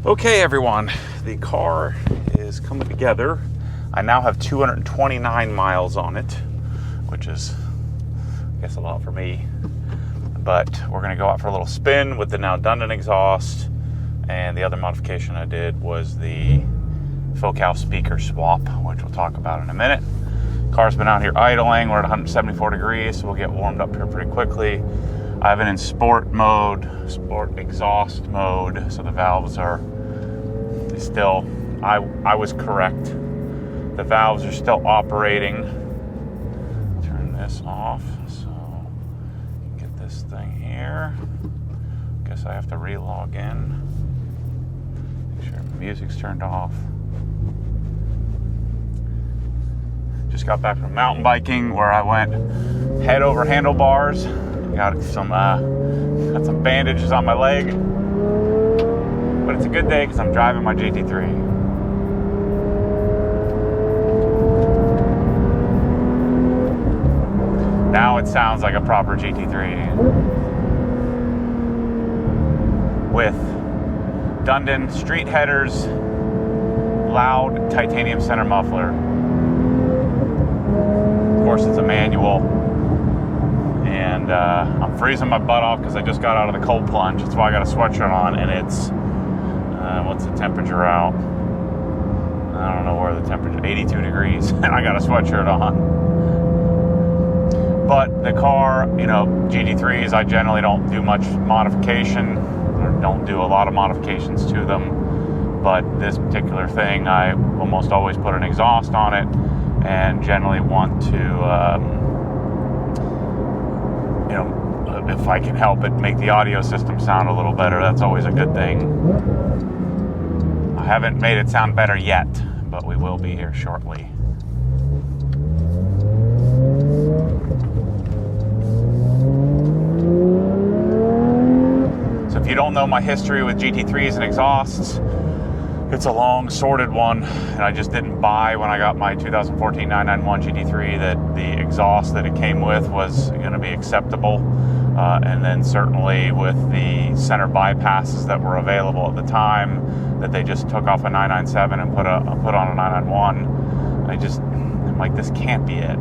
Okay, everyone, the car is coming together. I now have 229 miles on it, which is, I guess, a lot for me. But we're going to go out for a little spin with the now Dundon exhaust. And the other modification I did was the Focal speaker swap, which we'll talk about in a minute. Car's been out here idling. We're at 174 degrees, so we'll get warmed up here pretty quickly. I have it in sport mode, sport exhaust mode, so the valves are still, I was correct. The valves are still operating. Turn this off, so get this thing here. Guess I have to re-log in. Make sure the music's turned off. Just got back from mountain biking where I went head over handlebars. Got some bandages on my leg, but it's a good day because I'm driving my GT3. Now it sounds like a proper GT3 with Dundon street headers, loud titanium center muffler. Of course, it's a manual. And I'm freezing my butt off because I just got out of the cold plunge. That's why I got a sweatshirt on, and it's what's the temperature out? I don't know where the temperature, 82 degrees, and I got a sweatshirt on. But the car, GT3s, I generally don't do much modification, or don't do a lot of modifications to them. But this particular thing, I almost always put an exhaust on it, and generally want to if I can help it, make the audio system sound a little better. That's always a good thing. I haven't made it sound better yet, but we will be here shortly. So if you don't know my history with GT3s and exhausts, it's a long, sordid one, and I just didn't buy when I got my 2014 991 GT3 that the exhaust that it came with was going to be acceptable. And then certainly with the center bypasses that were available at the time, that they just took off a 997 and put on a 991, I'm like, this can't be it.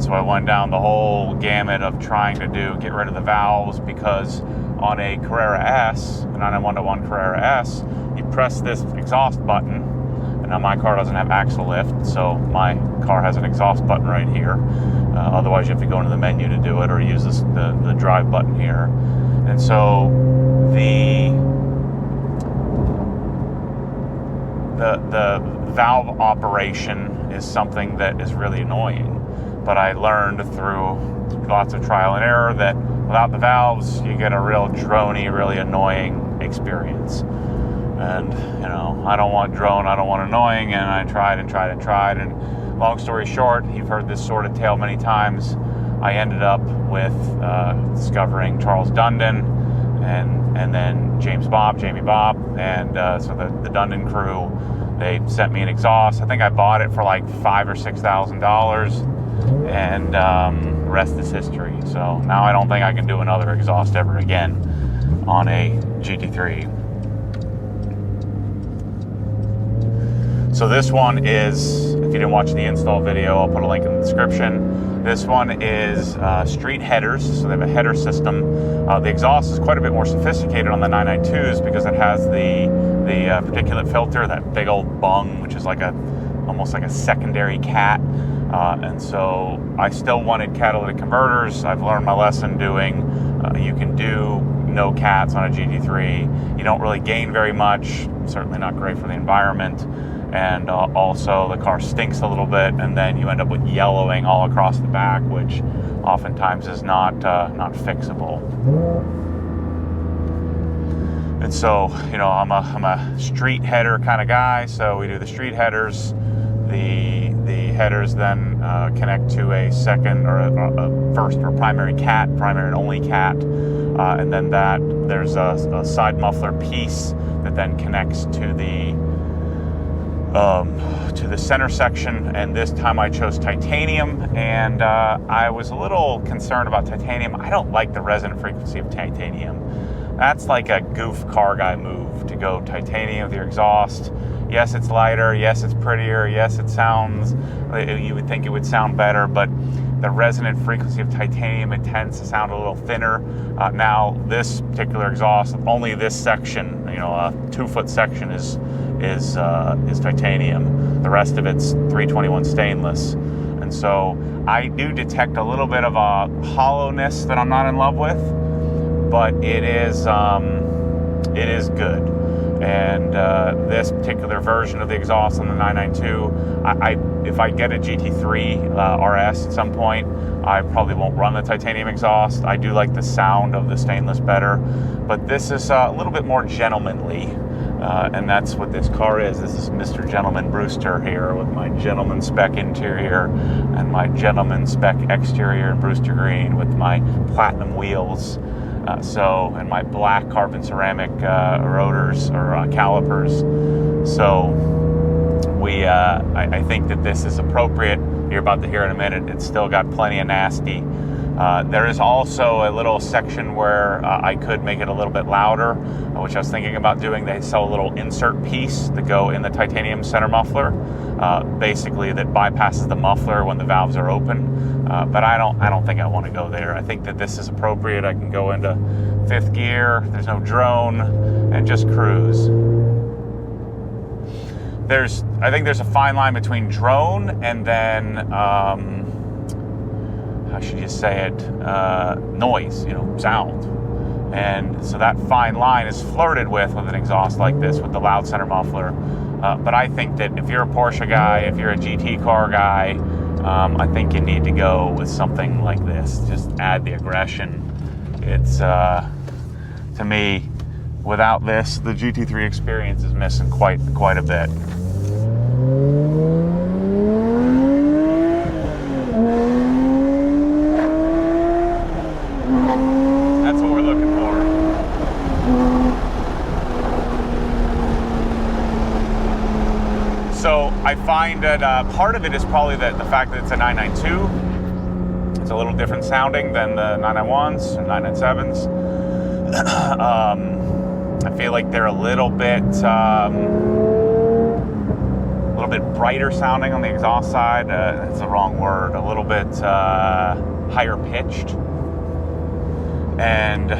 So I went down the whole gamut of trying to get rid of the valves, because on a Carrera S, a 991 Carrera S, you press this exhaust button, and now my car doesn't have axle lift, so my car has an exhaust button right here. Otherwise, you have to go into the menu to do it, or use the drive button here. And so the valve operation is something that is really annoying. But I learned through lots of trial and error that without the valves, you get a real droney, really annoying experience. And, I don't want drone, I don't want annoying, and I tried. And long story short, you've heard this sort of tale many times. I ended up with discovering Charles Dundon and then Jamie Bob, and so the Dundon crew, they sent me an exhaust. I think I bought it for like $5,000 or $6,000, and the rest is history. So now I don't think I can do another exhaust ever again on a GT3. So this one is, if you didn't watch the install video, I'll put a link in the description. This one is street headers, so they have a header system. The exhaust is quite a bit more sophisticated on the 992s because it has the particulate filter, that big old bung, which is almost like a secondary cat. And so I still wanted catalytic converters. I've learned my lesson doing, you can do no cats on a GT3. You don't really gain very much, certainly not great for the environment. And also the car stinks a little bit, and then you end up with yellowing all across the back, which oftentimes is not fixable. And so, I'm a street header kind of guy, so we do the street headers. The headers then connect to a second or a first or primary and only cat, and then there's a side muffler piece that then connects to the center section, and this time I chose titanium, and I was a little concerned about titanium. I don't like the resonant frequency of titanium. That's like a goof car guy move, to go titanium with your exhaust. Yes, it's lighter. Yes, it's prettier. Yes, it sounds, you would think it would sound better, but the resonant frequency of titanium, it tends to sound a little thinner. Now, this particular exhaust, only this section, you know, a 2-foot section is titanium. The rest of it's 321 stainless. And so I do detect a little bit of a hollowness that I'm not in love with, but it is good. And this particular version of the exhaust on the 992, if I get a GT3 RS at some point, I probably won't run the titanium exhaust. I do like the sound of the stainless better, but this is a little bit more gentlemanly, and that's what this car is. This is Mr. Gentleman Brewster here with my gentleman spec interior and my gentleman spec exterior in Brewster green with my platinum wheels. And my black carbon ceramic rotors or calipers. So I think that this is appropriate. You're about to hear in a minute. It's still got plenty of nasty. There is also a little section where I could make it a little bit louder, which I was thinking about doing. They sell a little insert piece to go in the titanium center muffler, basically that bypasses the muffler when the valves are open. But I don't think I want to go there. I think that this is appropriate. I can go into 5th gear. There's no drone, and just cruise. I think there's a fine line between drone and then how should you say it? Noise, sound. And so that fine line is flirted with an exhaust like this, with the loud center muffler. But I think that if you're a Porsche guy, if you're a GT car guy, I think you need to go with something like this. Just add the aggression. It's, to me, without this, the GT3 experience is missing quite a bit. That's what we're looking for. So I find that part of it is probably the fact that it's a 992. It's a little different sounding than the 991s and 997s. I feel like they're a little bit brighter sounding on the exhaust side. That's the wrong word. A little bit higher pitched, and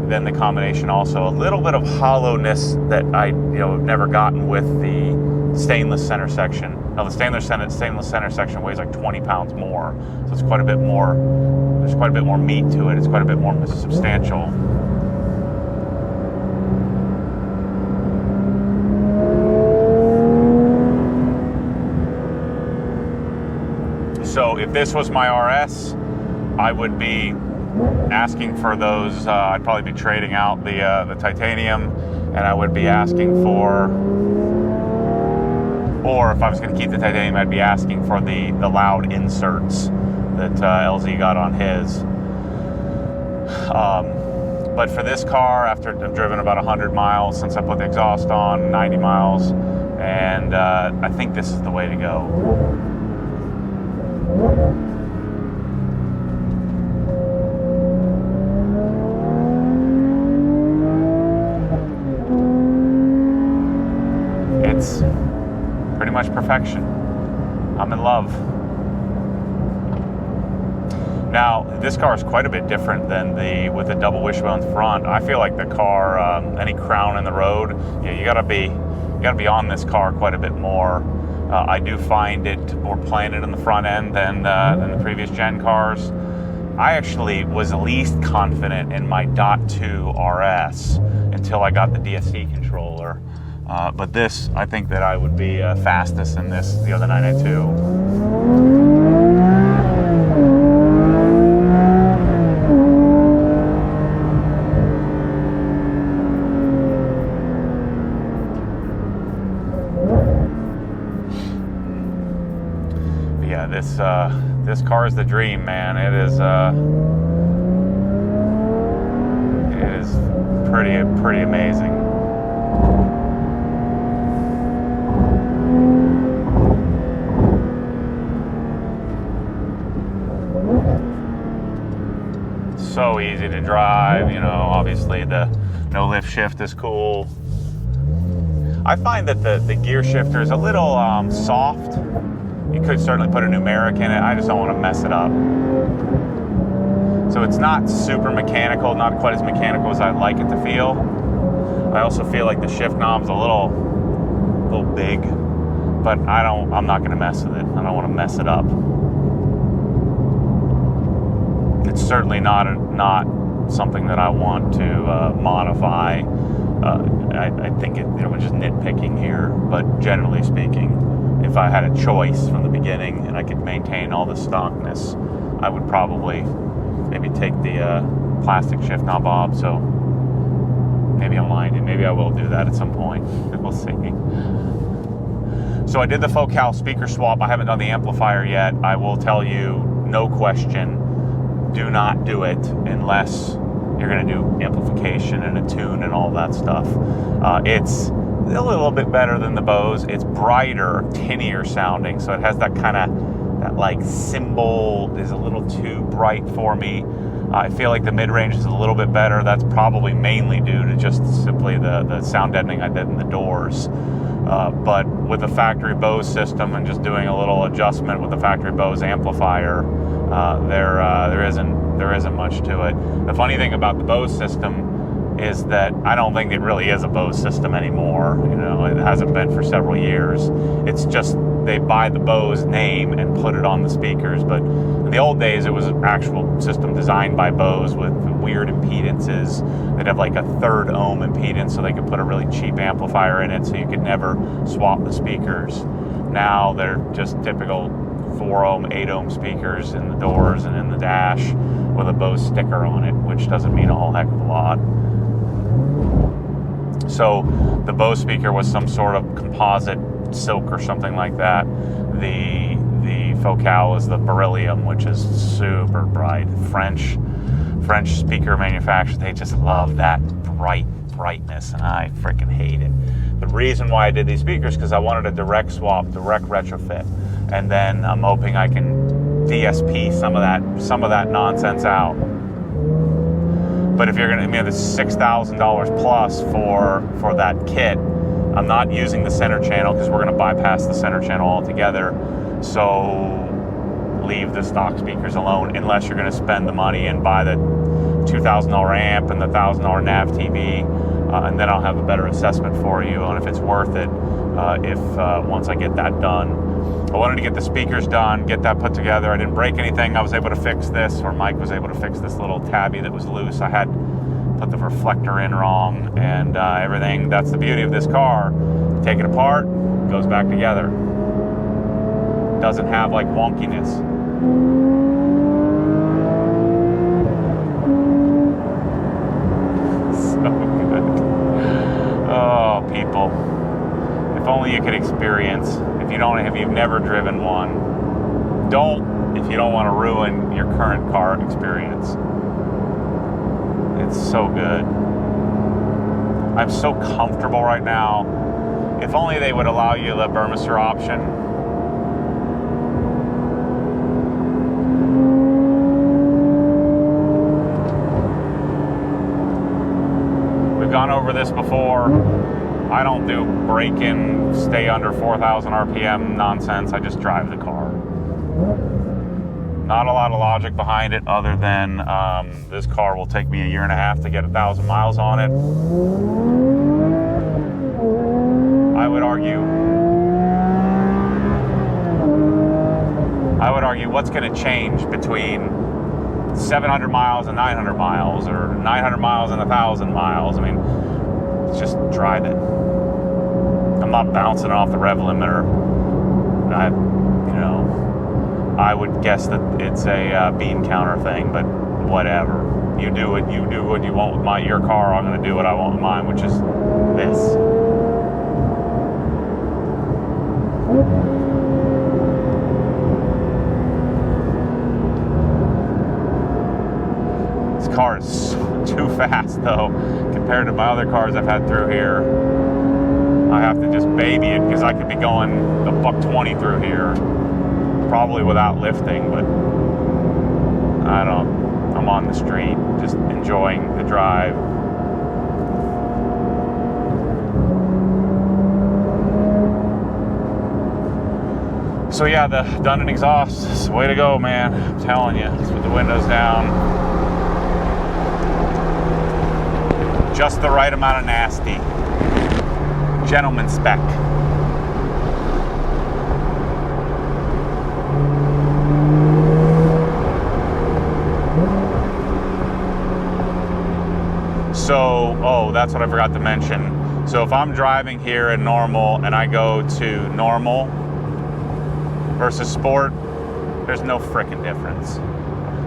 then the combination also a little bit of hollowness that I have never gotten with the stainless center section. Now the stainless center section weighs like 20 pounds more, so it's quite a bit more. There's quite a bit more meat to it. It's quite a bit more substantial. So if this was my RS, I would be asking for those. I'd probably be trading out the titanium, and I would be asking for, or if I was going to keep the titanium, I'd be asking for the loud inserts that LZ got on his. But for this car, after I've driven about 100 miles since I put the exhaust on, 90 miles, and I think this is the way to go. It's pretty much perfection. I'm in love. Now, this car is quite a bit different than with the double wishbone front. I feel like the car, any crown in the road, you gotta be on this car quite a bit more. I do find it more planted in the front end than the previous gen cars. I actually was least confident in my .2 RS until I got the DSC controller. But this, I think that I would be fastest in the other 992. Yeah, this car is the dream, man. It is pretty amazing. so easy to drive. You know, obviously the no lift shift is cool. I find that the gear shifter is a little soft. You could certainly put a numeric in it. I just don't want to mess it up. So it's not super mechanical, not quite as mechanical as I'd like it to feel. I also feel like the shift knob's a little big, but I'm not going to mess with it. I don't want to mess it up. It's certainly not something that I want to modify. I think we're just nitpicking here, but generally speaking, if I had a choice from the beginning and I could maintain all the stockness, I would probably maybe take the plastic shift knob off. So maybe I'm lying to you. Maybe I will do that at some point. We'll see. So I did the Focal speaker swap. I haven't done the amplifier yet. I will tell you, no question, do not do it unless you're going to do amplification and a tune and all that stuff. It's a little bit better than the Bose. It's brighter, tinnier sounding, so it has that kind of, that like cymbal is a little too bright for me. I feel like the mid-range is a little bit better. That's probably mainly due to just simply the sound deadening I did in the doors. But with the factory Bose system and just doing a little adjustment with the factory Bose amplifier, there isn't much to it. The funny thing about the Bose system is that I don't think it really is a Bose system anymore. You know, it hasn't been for several years. It's just they buy the Bose name and put it on the speakers. But in the old days, it was an actual system designed by Bose with weird impedances. They'd have like a 3rd ohm impedance, so they could put a really cheap amplifier in it, so you could never swap the speakers. Now they're just typical 4 ohm, 8 ohm speakers in the doors and in the dash with a Bose sticker on it, which doesn't mean a whole heck of a lot. So the Bose speaker was some sort of composite silk or something like that. The Focal is the beryllium, which is super bright. French speaker manufacturers, they just love that brightness, and I freaking hate it. The reason why I did these speakers because I wanted a direct swap, direct retrofit, and then I'm hoping I can DSP some of that nonsense out. But if you're going to, the $6,000 plus for that kit, I'm not using the center channel because we're going to bypass the center channel altogether. So leave the stock speakers alone unless you're going to spend the money and buy the $2,000 amp and the $1,000 nav TV, and then I'll have a better assessment for you on if it's worth it. Once I get that done, I wanted to get the speakers done, get that put together. I didn't break anything. I was able to fix this, or Mike was able to fix this little tabby that was loose. I had put the reflector in wrong and everything. That's the beauty of this car. Take it apart, goes back together. Doesn't have like wonkiness. So good. Oh, people. If only you could experience. If you've never driven one, if you don't want to ruin your current car experience. It's so good. I'm so comfortable right now. If only they would allow you the Burmester option. We've gone over this before. I don't do braking, stay under 4,000 RPM nonsense. I just drive the car. Not a lot of logic behind it other than this car will take me 1.5 years to get 1,000 miles on it. I would argue what's going to change between 700 miles and 900 miles or 900 miles and 1,000 miles. I mean, just drive it. I'm not bouncing off the rev limiter. I would guess that it's a bean counter thing, but whatever. You do what you want with your car. I'm going to do what I want with mine, which is this. This car is too fast, though, compared to my other cars I've had through here. I have to just baby it because I could be going a $120 through here, probably without lifting, but I don't I'm on the street, just enjoying the drive. So yeah, the Dundon exhaust, it's the way to go, man. I'm telling you, let's put the windows down. Just the right amount of nasty. Gentleman spec. So, oh, that's what I forgot to mention. So if I'm driving here in normal and I go to normal versus sport, there's no frickin' difference.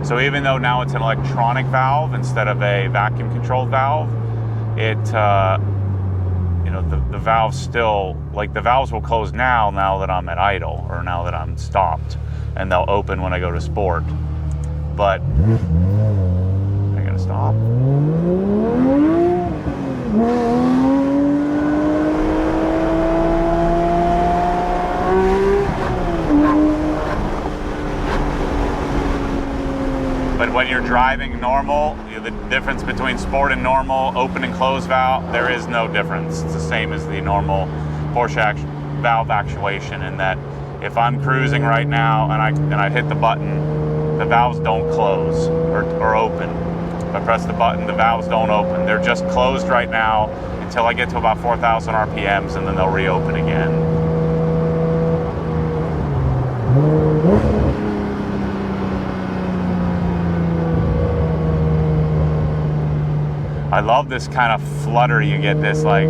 So even though now it's an electronic valve instead of a vacuum controlled valve, it, you know, the valves still, like the valves will close now that I'm at idle or now that I'm stopped, and they'll open when I go to sport. But I gotta stop. But when you're driving normal, the difference between sport and normal, open and close valve, there is no difference. It's the same as the normal Porsche valve actuation, in that if I'm cruising right now and I hit the button, the valves don't close or open. If I press the button, the valves don't open. They're just closed right now until I get to about 4,000 RPMs, and then they'll reopen again. I love this kind of flutter you get, this like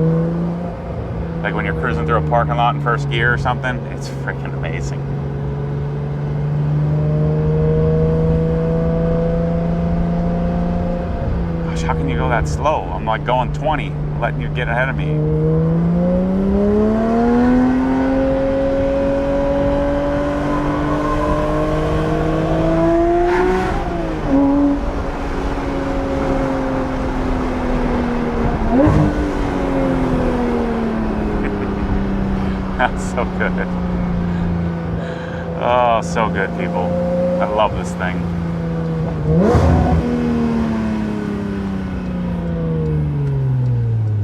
when you're cruising through a parking lot in first gear or something. It's freaking amazing. Gosh, how can you go that slow? I'm like going 20, letting you get ahead of me. That's so good. Oh, so good, people. I love this thing.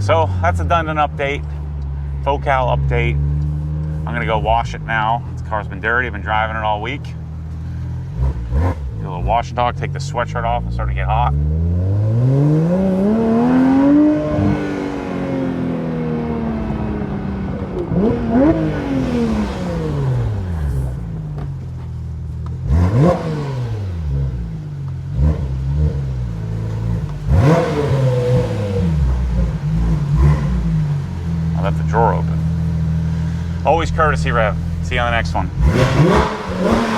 So that's a Dundon update, Focal update. I'm gonna go wash it now. This car's been dirty. I've been driving it all week. Do a little wash and talk, take the sweatshirt off. It's starting to get hot. I left the drawer open. Always courtesy rev. See you on the next one.